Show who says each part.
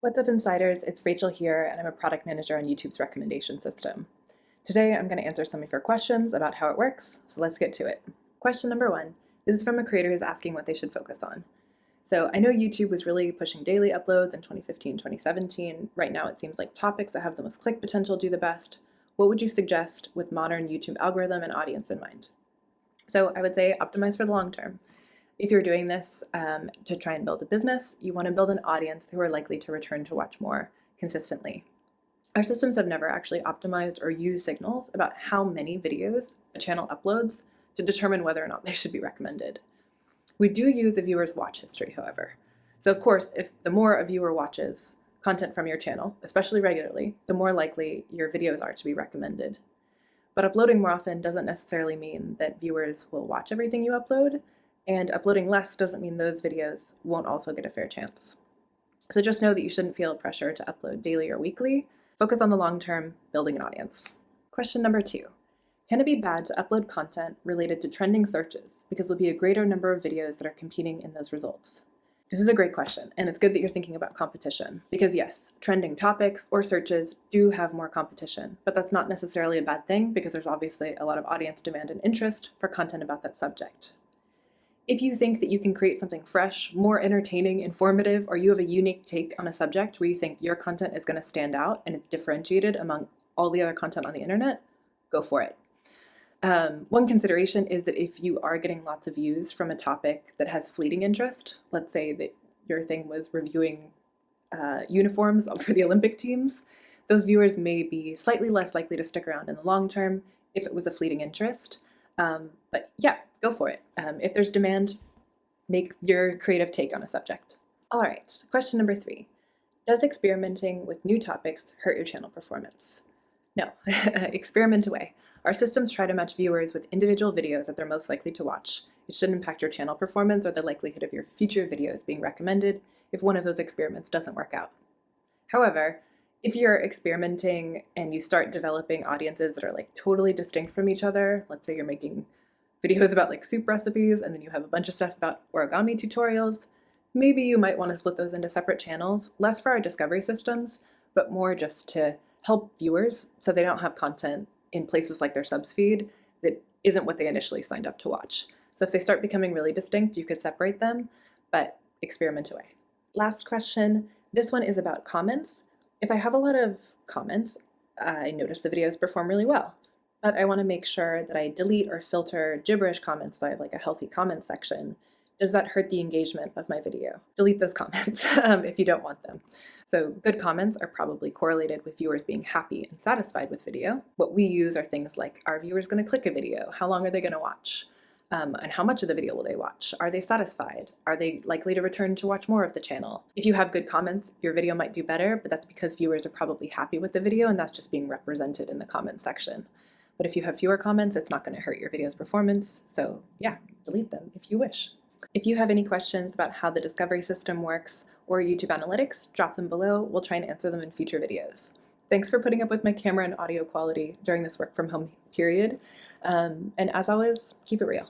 Speaker 1: What's up, Insiders? It's Rachel here, and I'm a product manager on YouTube's recommendation system. Today, I'm going to answer some of your questions about how it works, so let's get to it. Question number one. This is from a creator who's asking what they should focus on. So I know YouTube was really pushing daily uploads in 2015, 2017. Right now, it seems like topics that have the most click potential do the best. What would you suggest with modern YouTube algorithm and audience in mind? So I would say optimize for the long term. If you're doing this to try and build a business, you want to build an audience who are likely to return to watch more consistently. Our systems have never actually optimized or used signals about how many videos a channel uploads to determine whether or not they should be recommended. We do use a viewer's watch history, however. So of course, if the more a viewer watches content from your channel, especially regularly, the more likely your videos are to be recommended. But uploading more often doesn't necessarily mean that viewers will watch everything you upload, and uploading less doesn't mean those videos won't also get a fair chance. So just know that you shouldn't feel pressure to upload daily or weekly. Focus on the long term, building an audience. Question number two. Can it be bad to upload content related to trending searches because there'll be a greater number of videos that are competing in those results? This is a great question, and it's good that you're thinking about competition, because yes, trending topics or searches do have more competition, but that's not necessarily a bad thing because there's obviously a lot of audience demand and interest for content about that subject. If you think that you can create something fresh, more entertaining, informative, or you have a unique take on a subject where you think your content is going to stand out and it's differentiated among all the other content on the internet, go for it. One consideration is that if you are getting lots of views from a topic that has fleeting interest, let's say that your thing was reviewing uniforms for the Olympic teams, those viewers may be slightly less likely to stick around in the long term if it was a fleeting interest. But yeah, go for it. If there's demand, make your creative take on a subject. All right, question number three. Does experimenting with new topics hurt your channel performance? No, experiment away. Our systems try to match viewers with individual videos that they're most likely to watch. It shouldn't impact your channel performance or the likelihood of your future videos being recommended if one of those experiments doesn't work out. However, if you're experimenting and you start developing audiences that are like totally distinct from each other, let's say you're making videos about like soup recipes and then you have a bunch of stuff about origami tutorials, maybe you might want to split those into separate channels, less for our discovery systems, but more just to help viewers so they don't have content in places like their subs feed that isn't what they initially signed up to watch. So if they start becoming really distinct, you could separate them, but experiment away. Last question. This one is about comments. If I have a lot of comments, I notice the videos perform really well, but I want to make sure that I delete or filter gibberish comments so I have like a healthy comment section. Does that hurt the engagement of my video? Delete those comments if you don't want them. So good comments are probably correlated with viewers being happy and satisfied with video. What we use are things like, are viewers going to click a video? How long are they going to watch? And how much of the video will they watch? Are they satisfied? Are they likely to return to watch more of the channel? If you have good comments, your video might do better, but that's because viewers are probably happy with the video and that's just being represented in the comment section. But if you have fewer comments, it's not going to hurt your video's performance. So yeah, delete them if you wish. If you have any questions about how the discovery system works or YouTube analytics, drop them below. We'll try and answer them in future videos. Thanks for putting up with my camera and audio quality during this work from home period. And as always, keep it real.